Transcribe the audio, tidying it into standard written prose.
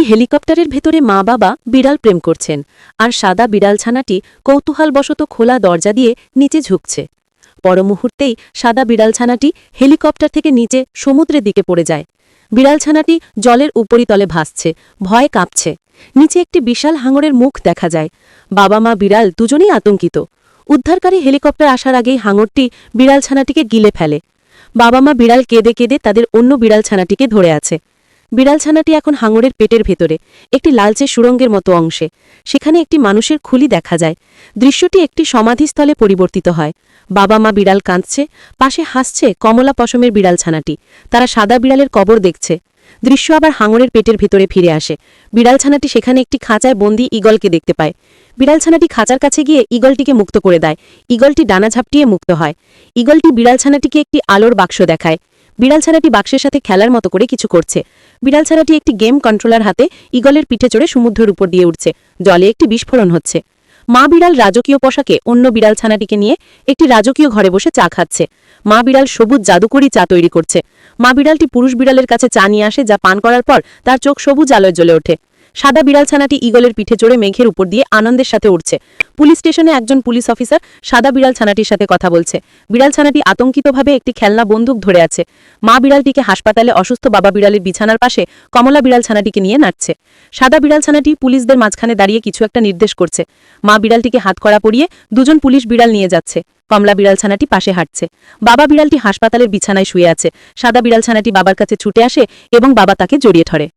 হেলিকপ্টারের ভেতরে মা বাবা বিড়াল প্রেম করছেন, আর সাদা বিড়াল ছানাটি কৌতূহলবশত খোলা দরজা দিয়ে নিচে ঝুঁকছে। পর মুহূর্তেই সাদা বিড়াল ছানাটি হেলিকপ্টার থেকে নিচে সমুদ্রের দিকে পড়ে যায়। বিড়াল ছানাটি জলের উপরিতলে ভাসছে, ভয়ে কাঁপছে। নিচে একটি বিশাল হাঙরের মুখ দেখা যায়। বাবা মা বিড়াল দুজনেই আতঙ্কিত। উদ্ধারকারী হেলিকপ্টার আসার আগেই হাঙরটি বিড়াল ছানাটিকে গিলে ফেলে। বাবা মা বিড়াল কেঁদে কেঁদে তাদের অন্য বিড়াল ছানাটিকে ধরে আছে। বিড়াল ছানাটি এখন হাঙরের পেটের ভেতরে একটি লালচে সুড়ঙ্গের মতো অংশে। সেখানে একটি মানুষের খুলি দেখা যায়। দৃশ্যটি একটি সমাধিস্থলে পরিবর্তিত হয়। বাবা মা বিড়াল কাঁদছে, পাশে হাসছে কমলা পশমের বিড়াল ছানাটি। তারা সাদা বিড়ালের কবর দেখছে। দৃশ্য আবার হাঙরের পেটের ভেতরে ফিরে আসে। বিড়াল ছানাটি সেখানে একটি খাঁচায় বন্দি ঈগলকে দেখতে পায়। বিড়াল ছানাটি খাঁচার কাছে গিয়ে ঈগলটিকে মুক্ত করে দেয়। ঈগলটি ডানা ঝাপটিয়ে মুক্ত হয়। ঈগলটি বিড়াল ছানাটিকে একটি আলোর বাক্স দেখায়। বিড়াল ছানাটি বাক্সের সাথে খেলার মতো করে কিছু করছে। বিড়াল ছানাটি একটি গেম কন্ট্রোলার হাতে ঈগলের পিঠে চড়ে সমুদ্রের উপর দিয়ে উঠছে। জলে একটি বিস্ফোরণ হচ্ছে। মা বিড়াল রাজকীয় পোশাকে অন্য বিড়াল ছানাটিকে নিয়ে একটি রাজকীয় ঘরে বসে চা খাচ্ছে। মা বিড়াল সবুজ জাদুকরি চা তৈরি করছে। মা বিড়ালটি পুরুষ বিড়ালের কাছে চা নিয়ে আসে, যা পান করার পর তার চোখ সবুজ আলোয় জ্বলে ওঠে। সাদা বিড়াল ছানাটি ঈগলের পিঠে চড়ে মেঘের উপর দিয়ে আনন্দের সাথে উঠছে। পুলিশ স্টেশনে একজন পুলিশ অফিসার সাদা বিড়াল ছানাটির সাথে কথা বলছে। বিড়াল ছানাটি আতঙ্কিতভাবে একটি খেলনা বন্দুক ধরে আছে। মা বিড়ালটিকে হাসপাতালে অসুস্থ বাবা বিড়ালের বিছানার পাশে কমলা বিড়াল ছানাটিকে নিয়ে নাচছে। সাদা বিড়াল ছানাটি পুলিশদের মাঝখানে দাঁড়িয়ে কিছু একটা নির্দেশ করছে। মা বিড়ালটিকে হাতকড়া পরিয়ে দুজন পুলিশ বিড়াল নিয়ে যাচ্ছে। কমলা বিড়াল ছানাটি পাশে হাঁটছে। বাবা বিড়ালটি হাসপাতালের বিছানায় শুয়ে আছে। সাদা বিড়াল ছানাটি বাবার কাছে ছুটে আসে এবং বাবা তাকে জড়িয়ে ধরে।